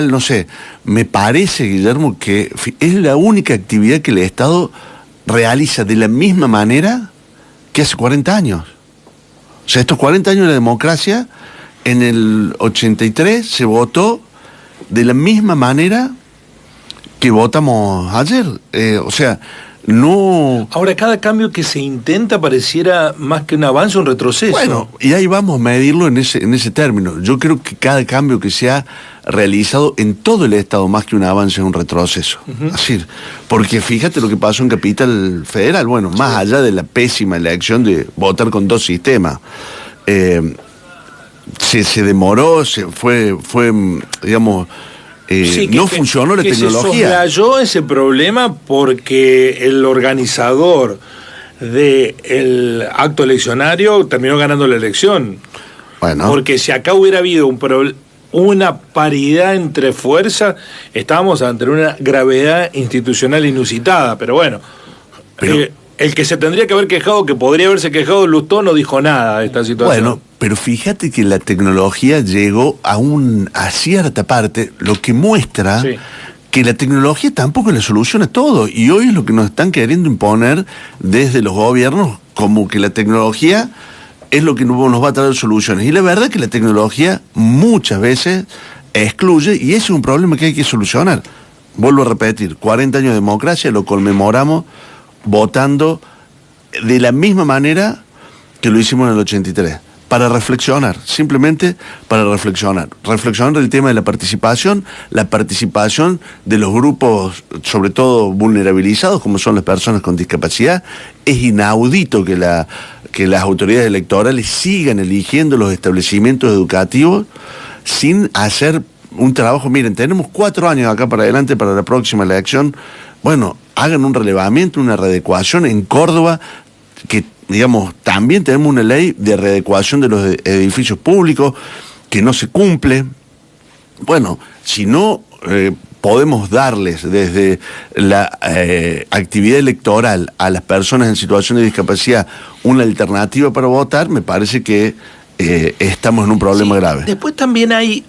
no sé, me parece, Guillermo, que es la única actividad que el Estado realiza de la misma manera que hace 40 años. O sea, estos 40 años de la democracia, en el 83 se votó de la misma manera que votamos ayer. O sea, no... Ahora, cada cambio que se intenta pareciera más que un avance, un retroceso. Bueno, y ahí vamos a medirlo en ese término. Yo creo que cada cambio que se ha realizado en todo el Estado, más que un avance, es un retroceso. Así, porque fíjate lo que pasó en Capital Federal. Bueno, más allá de la pésima elección de votar con dos sistemas, se demoró, fue digamos... no funcionó la tecnología. Se soslayó ese problema porque el organizador del acto eleccionario terminó ganando la elección. Bueno. Porque si acá hubiera habido una paridad entre fuerzas, estábamos ante una gravedad institucional inusitada. Pero bueno, el que se tendría que haber quejado, que podría haberse quejado, Lustó, no dijo nada de esta situación. Bueno, pero fíjate que la tecnología llegó a cierta parte, lo que muestra que la tecnología tampoco le soluciona todo. Y hoy es lo que nos están queriendo imponer desde los gobiernos, como que la tecnología es lo que nos va a traer soluciones. Y la verdad es que la tecnología muchas veces excluye, y ese es un problema que hay que solucionar. Vuelvo a repetir, 40 años de democracia, lo conmemoramos votando de la misma manera que lo hicimos en el 83, para reflexionar, simplemente para reflexionar del tema de la participación de los grupos, sobre todo vulnerabilizados, como son las personas con discapacidad. Es inaudito que las autoridades electorales sigan eligiendo los establecimientos educativos sin hacer un trabajo. Miren, tenemos 4 años acá para adelante para la próxima elección. Bueno, hagan un relevamiento, una readecuación en Córdoba, que, digamos, también tenemos una ley de readecuación de los edificios públicos que no se cumple. Bueno, si no podemos darles desde la actividad electoral a las personas en situación de discapacidad una alternativa para votar, me parece que estamos en un problema grave. Después también hay...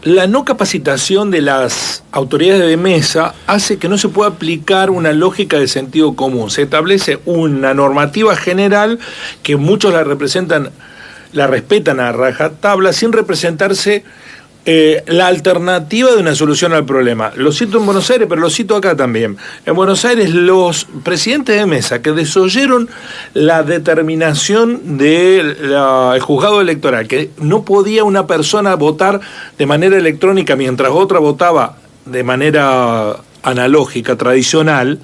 la no capacitación de las autoridades de mesa hace que no se pueda aplicar una lógica de sentido común. Se establece una normativa general que muchos la respetan a rajatabla, sin representarse la alternativa de una solución al problema. Lo cito en Buenos Aires, pero lo cito acá también. En Buenos Aires, los presidentes de mesa que desoyeron la determinación del juzgado electoral, que no podía una persona votar de manera electrónica mientras otra votaba de manera analógica, tradicional,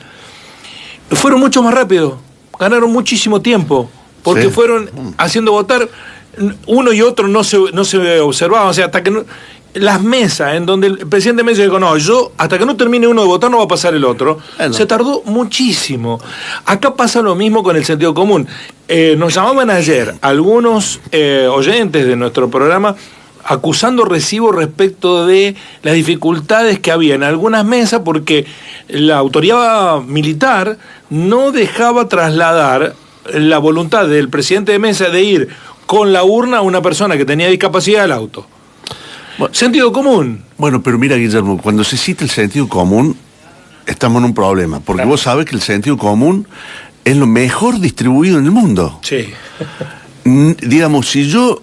fueron mucho más rápido, ganaron muchísimo tiempo, porque fueron haciendo votar. Uno y otro no se observaban, o sea, hasta que no, las mesas en donde el presidente de mesa dijo, no, yo hasta que no termine uno de votar no va a pasar el otro, se tardó muchísimo. Acá pasa lo mismo con el sentido común. Nos llamaban ayer algunos oyentes de nuestro programa acusando recibo respecto de las dificultades que había en algunas mesas porque la autoridad militar no dejaba trasladar la voluntad del presidente de mesa de ir con la urna a una persona que tenía discapacidad al auto. Bueno, sentido común. Bueno, pero mira, Guillermo, cuando se cita el sentido común, estamos en un problema, porque vos sabés que el sentido común es lo mejor distribuido en el mundo. Sí. Digamos, si yo,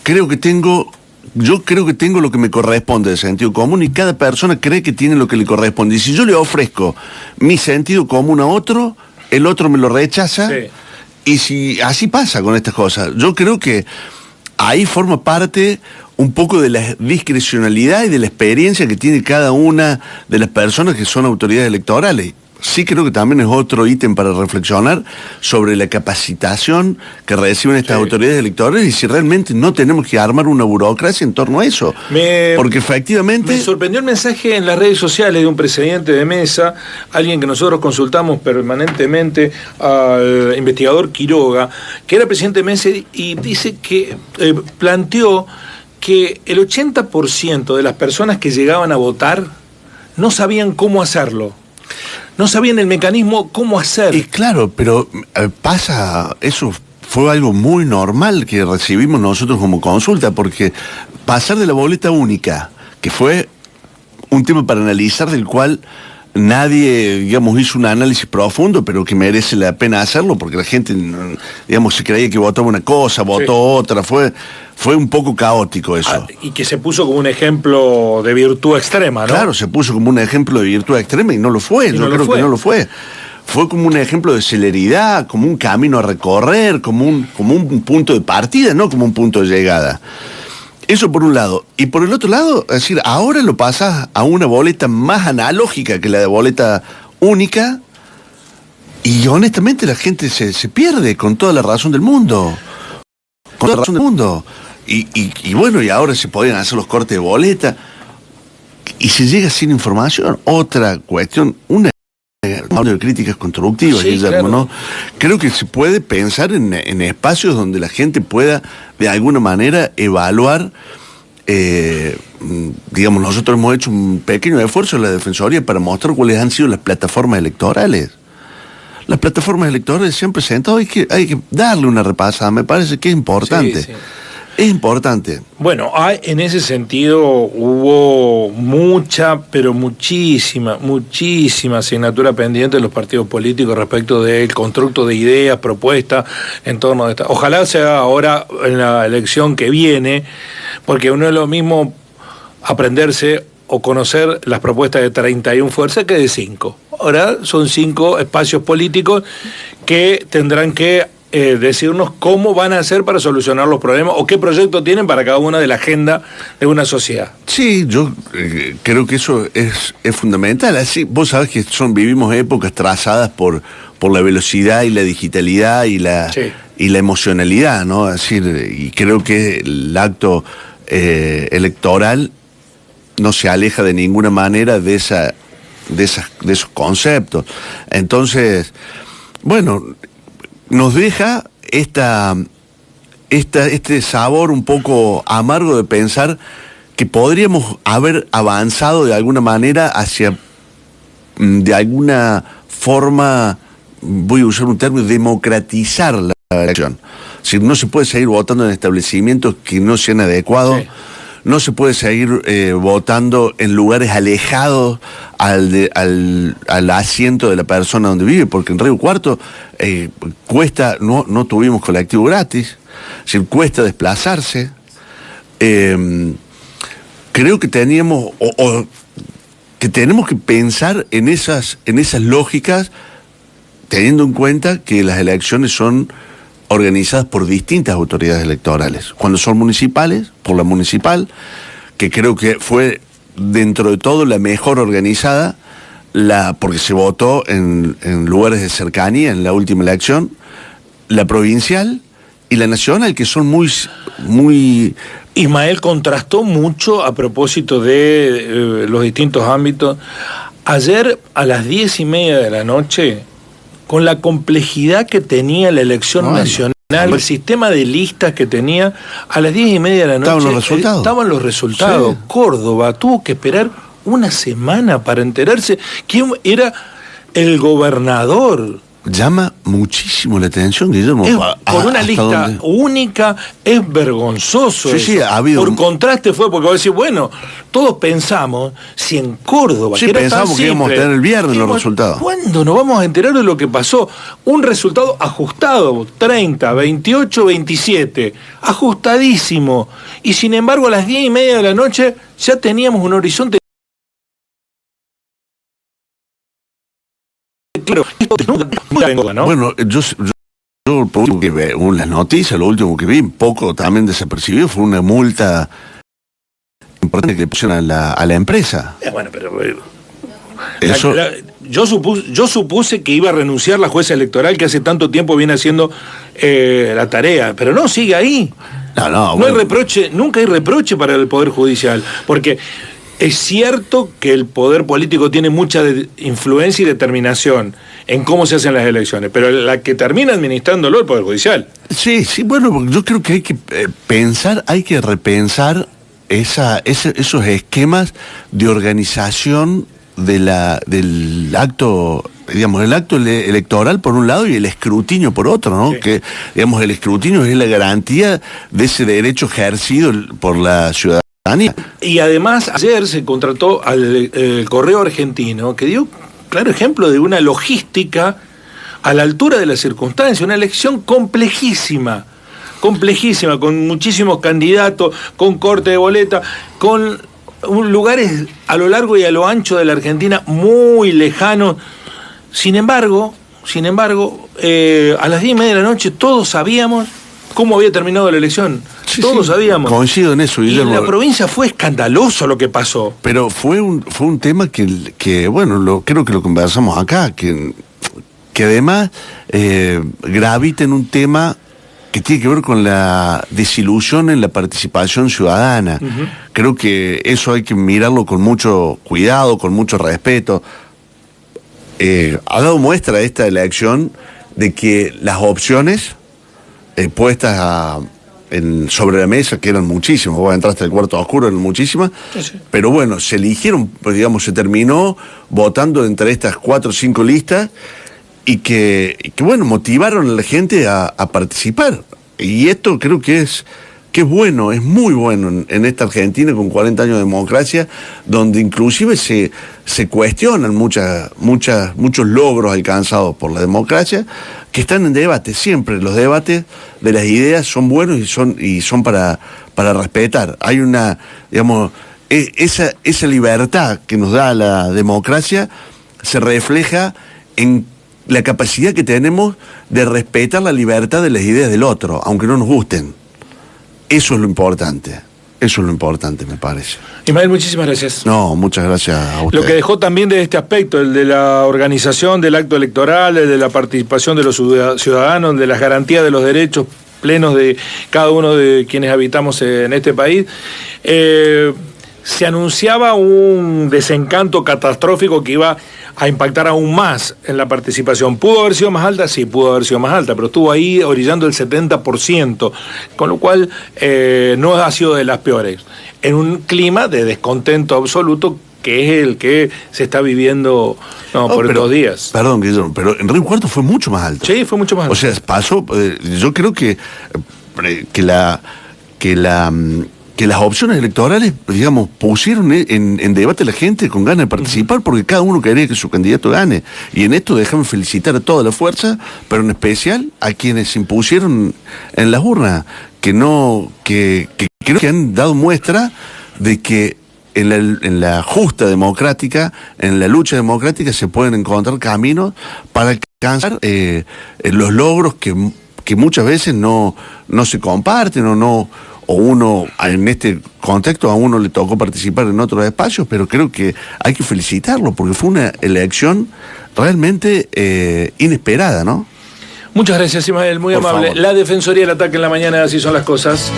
creo que tengo lo que me corresponde de sentido común, y cada persona cree que tiene lo que le corresponde. Y si yo le ofrezco mi sentido común a otro, el otro me lo rechaza. Sí. Y si así pasa con estas cosas, yo creo que ahí forma parte un poco de la discrecionalidad y de la experiencia que tiene cada una de las personas que son autoridades electorales. Sí creo que también es otro ítem para reflexionar sobre la capacitación que reciben estas autoridades electorales y si realmente no tenemos que armar una burocracia en torno a eso. Porque efectivamente... Me sorprendió el mensaje en las redes sociales de un presidente de mesa, alguien que nosotros consultamos permanentemente, al investigador Quiroga, que era presidente de mesa y dice que planteó que el 80% de las personas que llegaban a votar no sabían cómo hacerlo. No sabían el mecanismo, cómo hacer. Y claro, pero eso fue algo muy normal que recibimos nosotros como consulta, porque pasar de la boleta única, que fue un tema para analizar, del cual nadie, digamos, hizo un análisis profundo, pero que merece la pena hacerlo, porque la gente, digamos, se creía que votaba una cosa, votó otra, fue un poco caótico eso. Y que se puso como un ejemplo de virtud extrema, ¿no? Claro, se puso como un ejemplo de virtud extrema y no lo fue, yo creo que no lo fue. Fue como un ejemplo de celeridad, como un camino a recorrer, como un punto de partida, no como un punto de llegada. Eso por un lado. Y por el otro lado, es decir, ahora lo pasas a una boleta más analógica que la de boleta única, y honestamente la gente se pierde con toda la razón del mundo. Con toda la razón del mundo. Y bueno, y ahora se podían hacer los cortes de boleta, y se llega sin información. Otra cuestión, una de críticas constructivas, sí, Guillermo, claro. ¿no? Creo que se puede pensar en espacios donde la gente pueda, de alguna manera, evaluar. Digamos, nosotros hemos hecho un pequeño esfuerzo en la Defensoría para mostrar cuáles han sido las plataformas electorales. Las plataformas electorales se han presentado, hay que darle una repasada, me parece que es importante. Sí, sí. Es importante. Bueno, en ese sentido hubo mucha, pero muchísima asignatura pendiente de los partidos políticos respecto del constructo de ideas, propuestas en torno a esta. Ojalá sea ahora en la elección que viene, porque no es lo mismo aprenderse o conocer las propuestas de 31 fuerzas que de 5. Ahora son 5 espacios políticos que tendrán que decirnos cómo van a hacer para solucionar los problemas o qué proyecto tienen para cada una de la agenda de una sociedad. Sí, yo creo que eso es fundamental. Así, vos sabés que vivimos épocas trazadas por la velocidad y la digitalidad y la emocionalidad, ¿no? Es decir, y creo que el acto electoral no se aleja de ninguna manera de esos conceptos. Entonces, bueno, nos deja este sabor un poco amargo de pensar que podríamos haber avanzado de alguna manera hacia, de alguna forma, voy a usar un término, democratizar la elección. Si no se puede seguir votando en establecimientos que no sean adecuados, sí. No se puede seguir votando en lugares alejados al asiento de la persona donde vive, porque en Río Cuarto cuesta, no tuvimos colectivo gratis, cuesta desplazarse. Creo que teníamos, que tenemos que pensar en esas lógicas, teniendo en cuenta que las elecciones son organizadas por distintas autoridades electorales. Cuando son municipales, por la municipal, que creo que fue dentro de todo la mejor organizada, porque se votó en lugares de cercanía en la última elección, la provincial y la nacional, que son muy... Ismael contrastó mucho a propósito de los distintos ámbitos. Ayer a las 10:30 de la noche, con la complejidad que tenía la elección nacional, el sistema de listas que tenía, a las 10:30 de la noche estaban los resultados. Sí. Córdoba tuvo que esperar una semana para enterarse quién era el gobernador. Llama muchísimo la atención, Guillermo. Con una lista única, es vergonzoso. Sí, sí, ha habido. Por contraste fue porque vos decís, bueno, todos pensamos, si en Córdoba, sí, que era pensamos tan que íbamos a tener el viernes los resultados. ¿Cuándo nos vamos a enterar de lo que pasó? Un resultado ajustado, 30, 28, 27, ajustadísimo. Y sin embargo, a las 10:30 de la noche ya teníamos un horizonte. Claro, ¿no? Bueno, yo por último que vi las noticias, lo último que vi, un poco también desapercibido, fue una multa importante que le pusieron a la empresa. Bueno, pero eso... Yo supuse que iba a renunciar la jueza electoral que hace tanto tiempo viene haciendo la tarea, pero no, sigue ahí. No hay reproche, nunca hay reproche para el Poder Judicial, porque es cierto que el poder político tiene mucha influencia y determinación en cómo se hacen las elecciones, pero la que termina administrándolo es el Poder Judicial. Sí, bueno, yo creo que hay que hay que repensar esos esquemas de organización del acto digamos, el acto electoral por un lado y el escrutinio por otro, ¿no? Sí. Que, digamos, el escrutinio es la garantía de ese derecho ejercido por la ciudadanía. Y además, ayer se contrató al Correo Argentino, que dio claro ejemplo de una logística a la altura de las circunstancias, una elección complejísima, con muchísimos candidatos, con corte de boleta, con lugares a lo largo y a lo ancho de la Argentina muy lejanos. Sin embargo, a las 10:30 de la noche todos sabíamos cómo había terminado la elección. Sí, todos sabíamos. Coincido en eso, Guillermo. Y en la provincia fue escandaloso lo que pasó. Pero fue un tema que bueno, creo que lo conversamos acá, que además gravita en un tema que tiene que ver con la desilusión en la participación ciudadana. Uh-huh. Creo que eso hay que mirarlo con mucho cuidado, con mucho respeto. Ha dado muestra esta elección de que las opciones puestas sobre la mesa, que eran muchísimas, vos entraste al cuarto oscuro, eran muchísimas, sí. Pero bueno, se eligieron, pues, digamos, se terminó votando entre estas 4 o 5 listas, y que bueno, motivaron a la gente a participar. Y esto creo que es bueno, es muy bueno en esta Argentina con 40 años de democracia, donde inclusive se cuestionan muchos logros alcanzados por la democracia, que están en debate. Siempre los debates de las ideas son buenos y son para respetar. Hay una, digamos, esa libertad que nos da la democracia se refleja en la capacidad que tenemos de respetar la libertad de las ideas del otro, aunque no nos gusten. Eso es lo importante, me parece. Ismael, muchísimas gracias. No, muchas gracias a usted. Lo que dejó también de este aspecto, el de la organización del acto electoral, el de la participación de los ciudadanos, de las garantías de los derechos plenos de cada uno de quienes habitamos en este país, se anunciaba un desencanto catastrófico que iba a impactar aún más en la participación. ¿Pudo haber sido más alta? Sí, pudo haber sido más alta, pero estuvo ahí orillando el 70%, con lo cual no ha sido de las peores. En un clima de descontento absoluto, que es el que se está viviendo por estos días. Perdón, Guillermo, pero en Río Cuarto fue mucho más alto. Sí, fue mucho más alto. O sea, pasó, yo creo que las opciones electorales, digamos, pusieron en debate a la gente con ganas de participar, porque cada uno quería que su candidato gane. Y en esto déjame felicitar a toda la fuerza, pero en especial a quienes se impusieron en las urnas, que creo que han dado muestra de que en la justa democrática, en la lucha democrática, se pueden encontrar caminos para alcanzar los logros que muchas veces no se comparten o uno, en este contexto, a uno le tocó participar en otros espacios, pero creo que hay que felicitarlo, porque fue una elección realmente inesperada, ¿no? Muchas gracias, Ismael, muy amable. La Defensoría del Ataque en la mañana, así son las cosas.